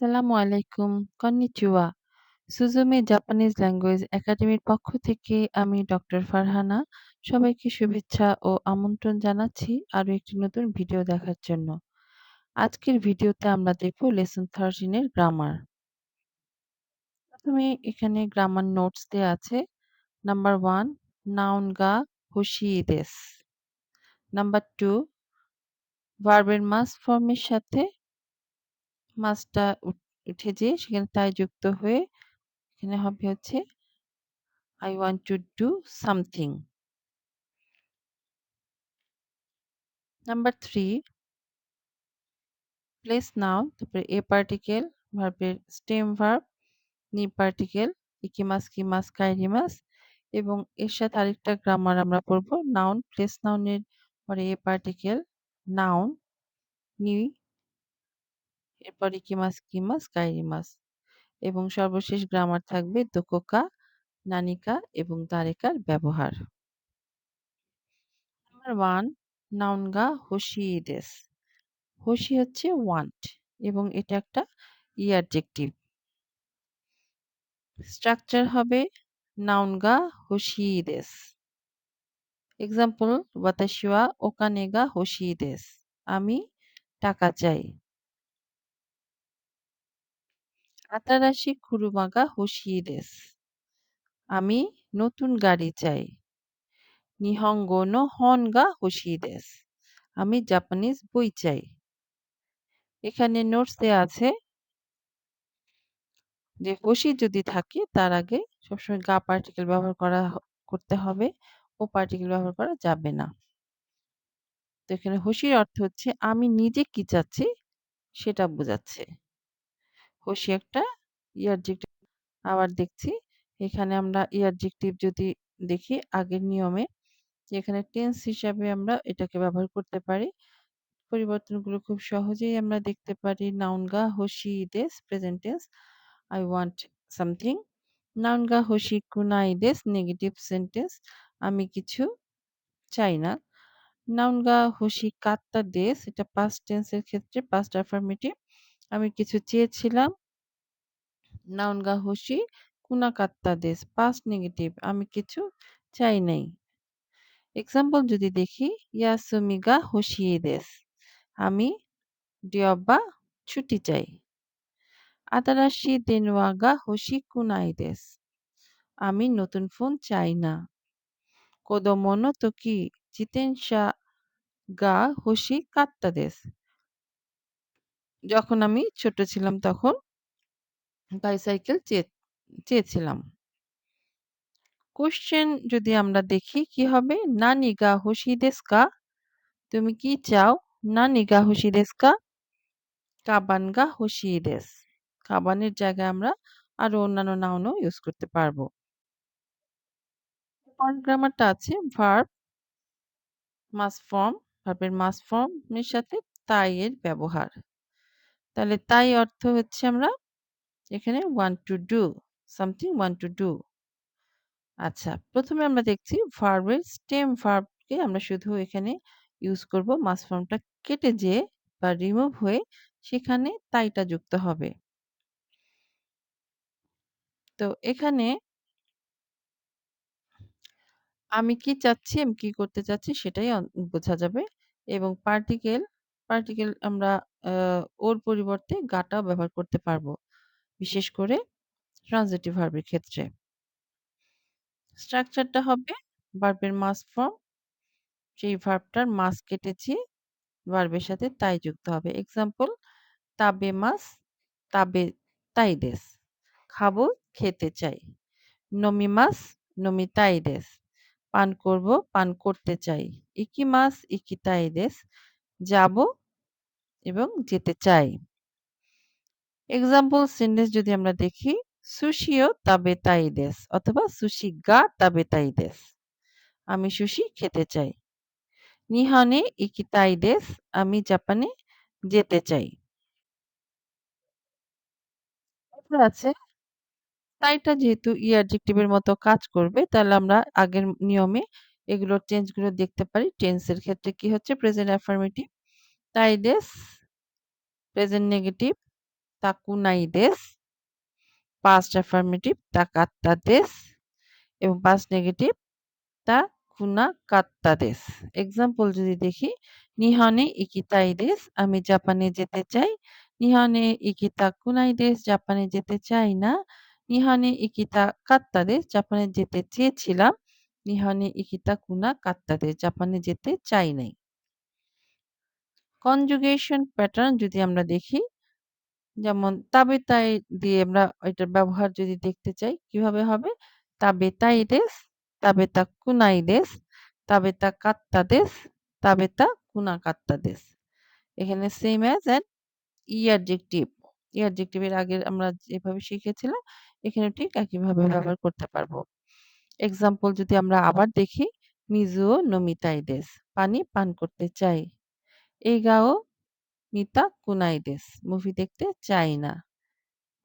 আসসালামু আলাইকুম, konnichiwa. সুজুমি Japanese language একাডেমির পক্ষ থেকে আমি ডক্টর ফারহানা সবাইকে শুভেচ্ছা ও আমন্ত্রণ জানাচ্ছি আরো একটি নতুন ভিডিও দেখার জন্য। আজকের ভিডিওতে আমরা দেখব লেসন 13 এর গ্রামার। প্রথমে এখানে গ্রামার নোটস দেয়া আছে। নাম্বার 1 নাউন গা হোশিই দেস। নাম্বার 2 ভার্বের মাস্ট ফর্মের সাথে মাস্টটা উঠে যেয়ে সেখানে তাই যুক্ত হয়ে এখানে হবে হচ্ছে I want to do something. Number 3 place noun তারপরে a particle ভার্বের stem verb ni particle ikimas kimas kairimas এবং এর সাথে আরেকটা গ্রামার আমরা পড়ব noun place noun এর পরে a particle noun ni এরপর ikimas kimas kairimas এবং সর্বশেষ গ্রামার থাকবে দোকোকা নানিকা এবং দারেকার ব্যবহার। নাম্বার 1 নাউন গা হোশি দেস। হোশি হচ্ছে want এবং এটা একটা অ্যাডজেক্টিভ। স্ট্রাকচার হবে নাউন গা হোশি দেস। এক্সাম্পল ওয়াতাশি ওয়া ওকানে গা হোশি দেস। আমি টাকা চাই। আতারাশি কুরুমা গা হোশি দেস। আমি নতুন গাড়ি চাই। নিহঙ্গো নো হন গা হোশি দেস। আমি জাপানিজ বই চাই। এখানে নোটস দেয়া আছে যে হোশি যদি থাকে তার আগে সবসময় গা পার্টিকেল ব্যবহার করতে হবে ও পার্টিকেল ব্যবহার করা যাবে না। তো এখানে হোশির অর্থ হচ্ছে আমি নিজে কি চাচ্ছি সেটা বোঝাচ্ছে। হোশি একটা অ্যাডজেক্টিভ। আবার দেখছি এখানে আমরা অ্যাডজেক্টিভ যদি দেখি আগের নিয়মে যে এখানে টেন্স হিসাবে আমরা এটাকে ব্যবহার করতে পারি। পরিবর্তনগুলো খুব সহজেই আমরা দেখতে পারি। নাউন গা হোশি দেস present tense I want something. Noun গা হোশি কুনাই দেস নেগেটিভ সেন্টেন্স আমি কিছু চাই না। নাউন গা হোশি কাত্তা দেস এটা পাস্ট টেন্স এর ক্ষেত্রে পাস্ট অ্যাফার্মেটিভ আমি কিছু চেয়েছিলাম। নাউন গা হোশি কুনা কাত্তা দেস পাস্ট নেগেটিভ আমি কিছু চাই নাই। এক্সাম্পল যদি দেখি ইয়াসুমি গা হোশি দেস আমি ডে অফ বা ছুটি চাই। আতারাশি দেনওয়া গা হোশি কুনাই দেস আমি নতুন ফোন চাই না। কোদোমো নো তোকি জিতেনশা গা হোশি কাত্তা দেস যখন আমি ছোট ছিলাম তখন বাইসাইকেল চেয়েছিলাম। কোশ্চেন যদি আমরা দেখি কি হবে নানি গা হোশি দেস কা তুমি কি চাও নানি গা হোশি দেস কা কাবান গা হোশি দেস কাবানের জায়গায় আমরা আরো অন্যান্য নাউনও ইউজ করতে পারবো। পরের গ্রামারটা আছে ভার্ব মাস্ট ফর্ম ভার্বের মাস্ট ফর্মের সাথে তাই এর ব্যবহার। তাহলে তাই অর্থ হচ্ছে আমরা এখানে want to do something want to do। আচ্ছা প্রথমে আমরা দেখছি ভার্বের স্টেম ভার্বকে আমরা শুধু এখানে ইউজ করব মাস ফর্মটা কেটে যেয়ে বা রিমুভ হয়ে সেখানে তাইটা যুক্ত হবে। তো এখানে আমি কি চাচ্ছি আমি কি করতে চাচ্ছি সেটাই বোঝা যাবে এবং পার্টিকেল আমরা ওর পরিবর্তে গাটাও ব্যবহার করতে পারবো বিশেষ করে ট্রানজিটিভ ভার্বের ক্ষেত্রে। স্ট্রাকচারটা হবে ভার্বের মাস ফর্ম সেই ভার্বটার মাস কেটেছি ভার্বের সাথে তাই যুক্ত হবে। এক্সাম্পল তাবে মাস তাবে তাই দেস খাবো খেতে চাই। নমি মাস নমি তাই দেস পান করব পান করতে চাই। ইকি মাস ইকি তাই দেস যাব এবং যেতে চাই। এক্সাম্পল সেন্টেন্স যদি আমরা দেখি সুশিও তাবে তাই দেস অথবা সুশি গা তাবে তাই দেস আমি সুশি খেতে চাই। নিহানে ইকি তাই দেস আমি জাপানে যেতে চাই। আছে তাইটা যেহেতু অ্যাডজেক্টিভ এর মতো কাজ করবে তাহলে আমরা আগের নিয়মে এগুলোর টেন্স গুলো দেখতে পারি। টেন্সের ক্ষেত্রে কি হচ্ছে প্রেজেন্ট অ্যাফার্মেটিভ তাই দেস প্রেজেন্ট নেগেটিভ তাকুনাই দেsu, past affirmative তাকাত্তা দেsu এবং past negative তাকুনাকাত্তা দেsu। এক্সাম্পল যদি দেখি, নিহনে ইকিতাই দেsu, আমি জাপানে যেতে চাই। নিহনে ইকিতাকুনাই দেsu, জাপানে যেতে চাই না। নিহনে ইকিতাকাত্তা দেsu, জাপানে যেতে চেয়েছিলাম। নিহনে ইকিতাকুনাকাত্তা দেsu, জাপানে যেতে চাই নাই। কনজুগেশন প্যাটার্ন যদি আমরা দেখি, যেমন তাবে তাই দিয়ে আমরা এটার ব্যবহার যদি দেখতে চাই কিভাবে হবে, তাবে তাই দেস, তাবে তা কুনাই দেস, তাবে তা কাত্তা দেস, তাবে তা কুনা কাত্তা দেস। এখানে সেম অ্যাজ অ্যান ই অ্যাডজেক্টিভ। ই অ্যাডজেক্টিভের আগে আমরা যেভাবে শিখেছিলাম এখানে ঠিক একইভাবে ব্যবহার করতে পারবো। এক্সাম্পল যদি আমরা আবার দেখি, মিজুও নমিতাই দেস, পানি পান করতে চাই। এই গাও মিতা কুনাই দেস, মুভি দেখতে চাই না।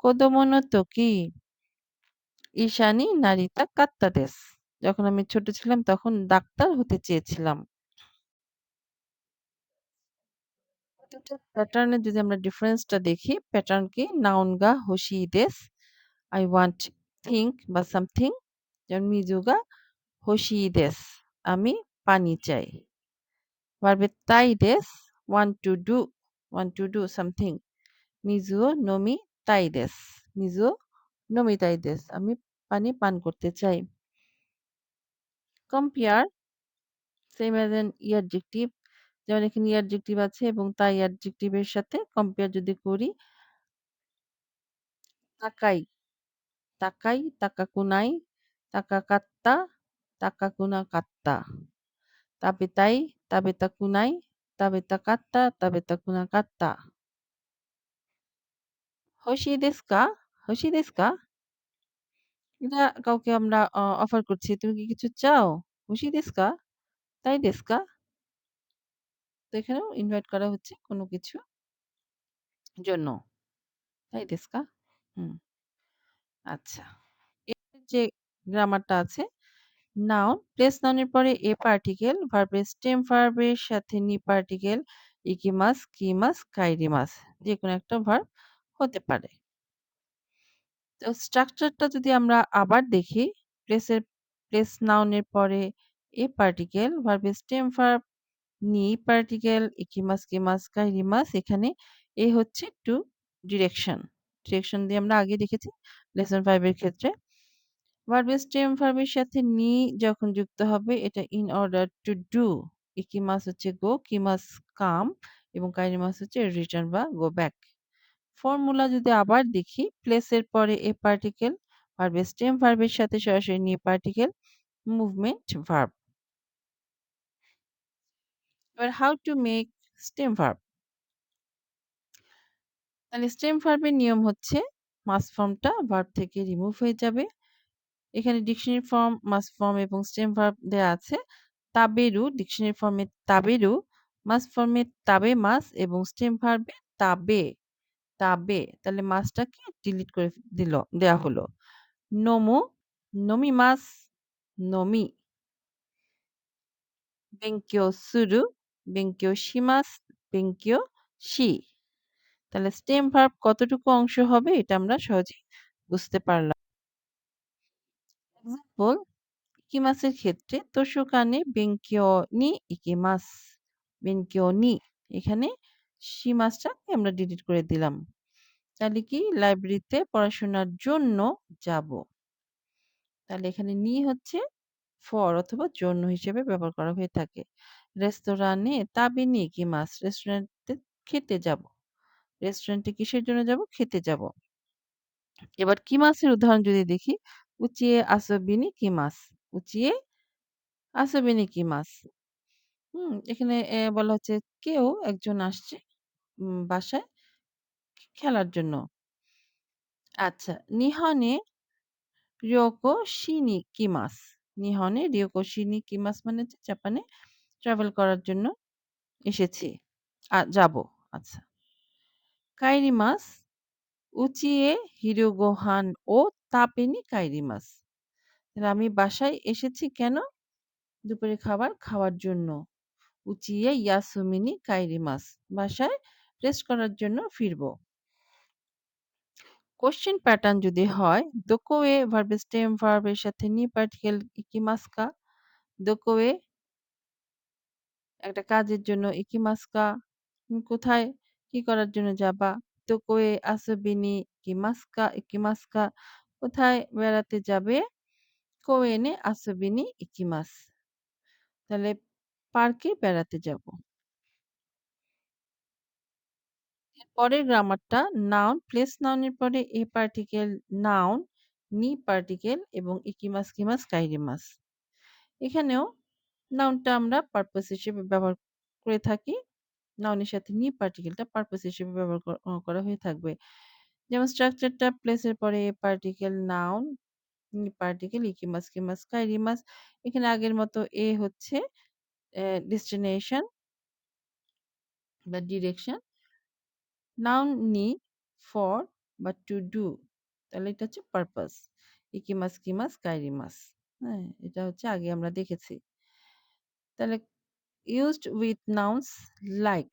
কোদোমোনো তোকি ঈশানি নারিতা কাত্তা দেস, যখন আমি ছোট ছিলাম তখন ডাক্তার হতে চেয়েছিলাম। দুটো প্যাটার্নের যদি আমরা ডিফারেন্সটা দেখি, প্যাটার্ন কি, নাউন গা হোশি দেস, আই ওয়ান্ট থিংক বা সামথিং, যেমন মিজুগা হোশি দেস, আমি পানি চাই। ভার্বে তাই দেস, want to do something. মিজুও know me তাই দেস, মিজুও নোমি তাই দেস, আমি পানি পান করতে চাই। Compare same as N E adjective, যেমন এখানে ই অ্যাডজেক্টিভ আছে এবং তাই অ্যাডজেক্টিভের সাথে কম্পেয়ার যদি করি, তাকাই, তাকাই, তাকাকুনাই, তাকাকাত্তা, তাকাকুনাকাত্তা, তাবেতাই, তাবেতাকুনাই, তাবেতাকাত্তা, তাবেতাকুনাকাত্তা। হোশি দেস কা? হোশি দেস কা? এটা কাউকে আমরা অফার করছি, তুমি কি কিছু চাও? হোশি দেস কা? তাই দেস কা? তো এখানেও ইনভাইট করা হচ্ছে কোনো কিছু জন্য। তাই দেস কা? হুম, আচ্ছা। এর যে গ্রামারটা আছে, নাউন প্লেস নাউনের পরে এ পার্টিকেল, ভার্বের স্টেম ভার্বের সাথে নি পার্টিকেল, ইকিমাস, কিমাস, কাইরিমাস, যে কোনো একটা ভার্ব হতে পারে। তো স্ট্রাকচারটা যদি আমরা আবার দেখি, প্লেস নাউনের পরে এ পার্টিকেল, ভার্বের স্টেম ভার্ব, নি পার্টিকেল, ইকিমাস, কিমাস, কাইরিমাস, এখানে এ হচ্ছে টু ডিরেকশন। ডিরেকশন দিয়ে আমরা আগে দেখেছি লেসন 5 এর ক্ষেত্রে। ভার্বের স্টেম ভার্বের সাথে নি যখন যুক্ত হবে, এটা ইন অর্ডার টু ডু। ইকিমাস হচ্ছে গো, কিমাস কাম এবং কাইরিমাস হচ্ছে রিটার্ন বা গো ব্যাক। ফর্মুলা যদি আবার দেখি, প্লেসের পরে এ পার্টিকেল, ভার্বের স্টেম ভার্বের সাথে সরাসরি নি পার্টিকেল, মুভমেন্ট ভার্ব। এবার how to make stem verb. তাহলে স্টেম ভার্বের নিয়ম হচ্ছে মাস্ট ফর্মটা ভার্ব থেকে রিমুভ হয়ে যাবে। এখানে ডিকশনারি ফর্ম, মাস্ট ফর্ম এবং স্টেম ভার্ব দেয়া আছে। তাবেরু ডিকশনারি ফর্মে তাবেরু, মাস্ট ফর্মে তাবে মাস এবং স্টেম ভার্বে তাবে, তাবে। তাহলে মাসটাকে ডিলিট করে দেয়া হলো। নোমু, নমি মাস, নমি। বেঙ্কিও সুরু, বেঙ্কিও শিমাস, বেঙ্কিও শি। তাহলে স্টেম ভার্ব কতটুকু অংশ হবে এটা আমরা সহজেই বুঝতে পারলাম। এক্সাম্পল, ইকিমাসের ক্ষেত্রে তোশোকানে বেঙ্কিও নি ইকিমাস, বেঙ্কিও নি। এখানে সি মাসটাকে আমরা ডিলিট করে দিলাম। তাহলে কি, লাইব্রেরিতে পড়াশোনার জন্য যাব। তাহলে এখানে নি হচ্ছে ফর অথবা জন্য হিসেবে ব্যবহার করা হয়ে থাকে। রেস্তোরাঁে তাবে নি ইকিমাস, রেস্টুরেন্টে খেতে যাব। রেস্টুরেন্টে কিসের জন্য যাব? খেতে যাব। এবার কিমাসের উদাহরণ যদি দেখি, উচিয়ে আসবিনি কিমাস, উচিয়ে আসবিনি কিমাস। এখানে বলা হচ্ছে কেউ একজন আসছে বাসায় খেলার জন্য। আচ্ছা, নিহনে রিয়োকো শিনিকিমাস। নিহনে রিয়োকো শিনিকিমাস মানে হচ্ছে জাপানে ট্রাভেল করার জন্য এসেছি। যাবো। আচ্ছা। কাইরিমাস, উচিয়ে হিরোগোহান ও তাপেনি কাইরিমাস। তাহলে আমি বাসায় এসেছি কেন? দুপুরের খাবার খাওয়ার জন্য। উচিয়ে ইয়াসুমিনি কাইরিমাস, বাসায় রেস্ট করার জন্য ফিরবো। কোয়েশ্চেন প্যাটার্ন যদি হয়, দোকোয়ে ভার্ব স্টেম ভার্ব এর সাথে নি পার্টিকেল ইকিমাস্কা, দোকোয়ে একটা কাজের জন্য ইকিমাস্কা, কোথায় কি করার জন্য যাবা? দোকোয়ে আসোবিনি কিমাস্কা ইকিমাস্কা, কোথায় বেড়াতে যাবে? কোয়েনে আসোবিনি ইকিমাস। তাহলে পার্কে বেড়াতে যাব। পরের গ্রামারটা নাউন, প্লেস নাউনের পরে এ পার্টিকেল নাউন, নি পার্টিকেল এবং ইকিমাস, কিমাস, কাইরিমাস। এখানেও নাউনটা আমরা পারপাস হিসেবে ব্যবহার করে থাকি। নাউনের সাথে নি পার্টিকেলটা পারপাস হিসেবে ব্যবহার করা হয়ে থাকবে। যেমন স্ট্রাকচারটা প্লেসের পরে এ পার্টিকেল নাউন, নি পার্টিকেল ইকিমাস, কিমাস, কাইরিমাস। এখানে আগের মতো এ হচ্ছে ডেস্টিনেশন বা ডিরেকশন, নাউন নি ফর বা টু ডু, তাহলে এটা হচ্ছে পারপাস। ইকিমাস, কিমাস, কাইরিমাস। হ্যাঁ, এটা হচ্ছে আগে আমরা দেখেছি। তাহলে ইউজড উইথ নাউন্স লাইক,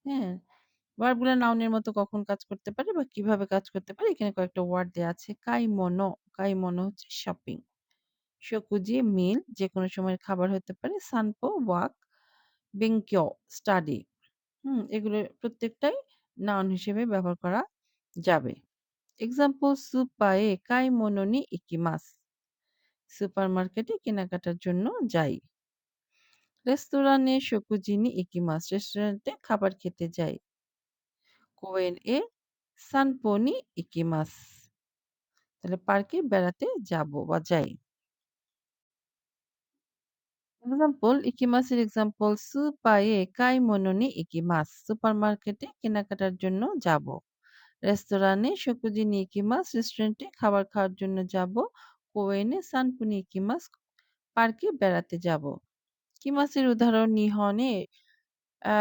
হ্যাঁ, ভার্বগুলা নাউনের মতো কখন কাজ করতে পারে বা কিভাবে কাজ করতে পারে এখানে কয়েকটা ওয়ার্ড দেয়া আছে। কাইমোনো, কাইমোনো হচ্ছে শপিং। শকুজি মিল, যেকোনো সময়ের খাবার হতে পারে। সানপো ওয়াক, বেংকিও স্টাডি। এগুলো প্রত্যেকটাই নাউন হিসেবে ব্যবহার করা যাবে। এক্সাম্পল সুপায়ে কাইমোনো নি ইকিমাস। সুপারমার্কেটে কেনাকাটার জন্য যাই। রেস্তোরাঁে শকুজি নি ইকিমাস। রেস্টুরেন্টে খাবার খেতে যাই। কোয়েন এ সানপো নি ইকিমাস। তাহলে পার্কে বেড়াতে যাব বা যাই। এক্সাম্পল ইকিমাসের এক্সাম্পল সুপায়ে কাইমোনো নি ইকিমাস। সুপারমার্কেটে কেনাকাটার জন্য যাব। রেস্তোরাঁে শকুজি নি ইকিমাস। রেস্টুরেন্টে খাবার খাওয়ার জন্য যাব। কোয়েনে সানপো নি ইকিমাস। পার্কে বেড়াতে যাব। কিমাসের উদাহরণ নিহনে আ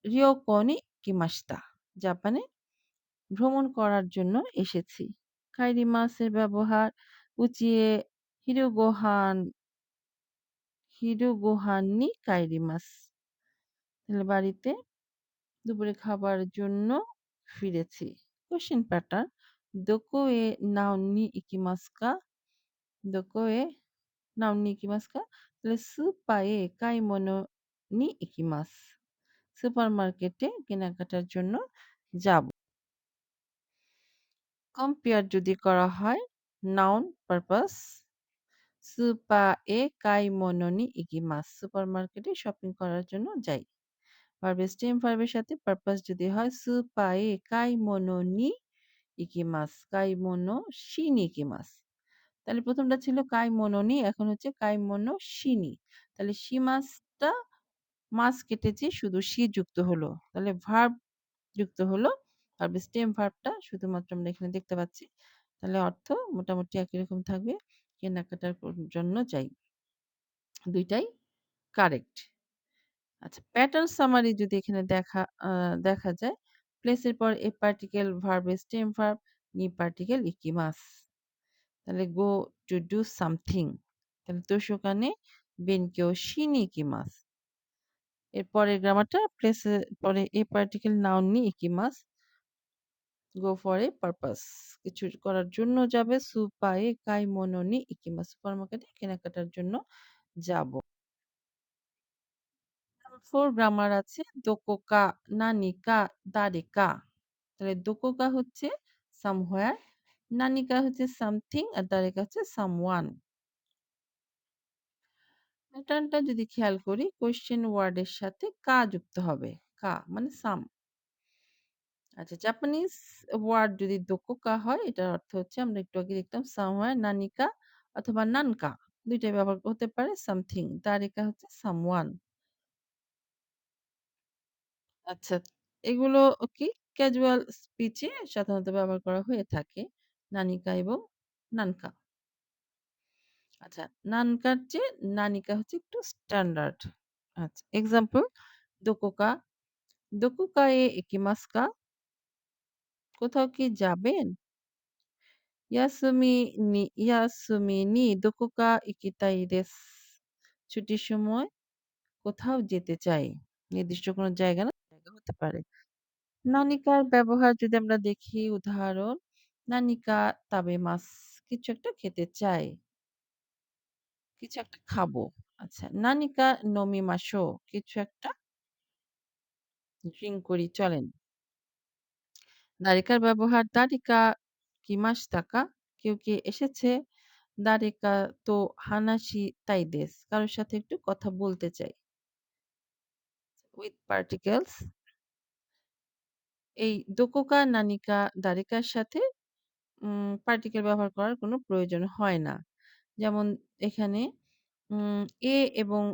রিয়োকো নি কিমাশিতা। জাপানে ভ্রমণ করার জন্য এসেছি। কাইরিমাসের ব্যবহার উচিয়ে হিরোগোহান, হিরোগোহান নি কাইরিমাস। তাহলে বাড়িতে দুপুরে খাবার জন্য ফিরেছি। কোয়েশ্চেন প্যাটার্ন দোকো এ নাও নি ইকিমাস্কা, দোকো এ নাও নি ইকিমাস্কা, তাহলে সুপায়ে কাইমোনো নি ইকিমাস। সুপারমার্কেটে কেনাকাটার জন্য যাব। কম্পেয়ার যদি করা হয় নাউন পারপাস সুপা এ কাইমোনো নি ইকিমাস। সুপারমার্কেটে শপিং করার জন্য যাই। ভার্বের স্টেম ভার্বের সাথে পারপাস যদি হয় সুপা এ কাইমোনো নি ইকিমাস। কাইমোনো শিনি ইকিমাস। তাহলে প্রথমটা ছিল কাইমোনো নি, এখন হচ্ছে কাইমোনো শিনি। তাহলে শিমাসটা মাস কেটেছে, শুধু সি যুক্ত হলো। তাহলে ভার্ব যুক্ত হলো। ভার্বের স্টেম ভার্বটা শুধুমাত্র আমরা এখানে দেখতে পাচ্ছি। তাহলে অর্থ মোটামুটি একই রকম থাকবে। কেনাকাটার জন্য যাই। ২ টাই কারেক্ট। আচ্ছা, প্যাটার্ন সামারি যদি এখানে দেখা যায়, প্লেস এর পর এ পার্টিকেল ভার্বের স্টেম ভার্ব, নি পার্টিকেল ইকিমাস। তাহলে গো টু ডু সামথিং। তাহলে তোশোকানে বেনকিও শিনি ইকিমাস। এর পরের গ্রামারটা প্লেস এর পরে এ পার্টিকেল নাউন নি ইকিমাস। Go for a purpose. কিছু করার জন্য যাবে। সুপায়ে কাইমোনো নি ইকিমাস। সুপারমার্কেটে কেনাকাটার জন্য যাব। 4 গ্রামার আছে দোকোকা, নানিকা, দারেকা। তাহলে দোকোকা হচ্ছে somewhere, নানিকা হচ্ছে something আর দারেকা হচ্ছে someone। প্যাটার্নটা যদি খেয়াল করি কোয়েশ্চেন ওয়ার্ডের সাথে কা যুক্ত হবে। কা মানে সাম। আচ্ছা, জাপানিজ ওয়ার্ড যদি দোকোকা হয় এটার অর্থ হচ্ছে আমরা একটু আগে দেখলাম somewhere, নানিকা অথবা নানকা। ২ টাই ব্যবহার হতে পারে সামথিং। দারেকা হচ্ছে someone। আচ্ছা, এগুলো কি ক্যাজুয়াল স্পিচে সাধারণত ব্যবহার করা হয়ে থাকে। নানিকা এবং নানকা। আচ্ছা, নানকার চেয়ে নানিকা হচ্ছে একটু স্ট্যান্ডার্ড। আচ্ছা, এক্সাম্পল দোকোকা, দোকোকা এ ইকিমাসু কা? কোথাও কি যাবেন? ইয়াসুমি নি দোকোকা ইকিতাই দেসু। ছুটির সময় কোথাও যেতে চাই। নির্দিষ্ট কোনো জায়গা না, জায়গা হতে পারে। নানিকার ব্যবহার যদি আমরা দেখি উদাহরণ নানিকা তাবেমাস কিছু একটা খেতে চাই। কিছু একটা খাবো। আচ্ছা। নানিকা নমিমাশো কিছু একটা ড্রিংক করি চলেন। দারিকার ব্যবহার দারিকা কিমাশিতা কেউ কি এসেছে? দারিকা তো হানাশি তাই দেস। কারো সাথে একটু কথা বলতে চাই। উইথ পার্টিকেলস এই দোকোকা নানিকা দারিকার সাথে পার্টিকেল ব্যবহার করার কোনো প্রয়োজন হয় না। যেমন এখানে উম এ এবং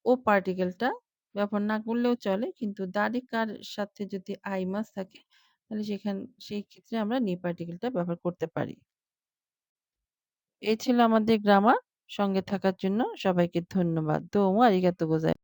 ও পার্টিকেলটা ব্যবহার না করলেও চলে। কিন্তু দাড়িকার সাথে যদি আইমাস থাকে তাহলে সেই ক্ষেত্রে আমরা নি পার্টিকেলটা ব্যবহার করতে পারি। এই ছিল আমাদের গ্রামার। সঙ্গে থাকার জন্য সবাইকে ধন্যবাদ। দোমো আরিগাতো গোজাই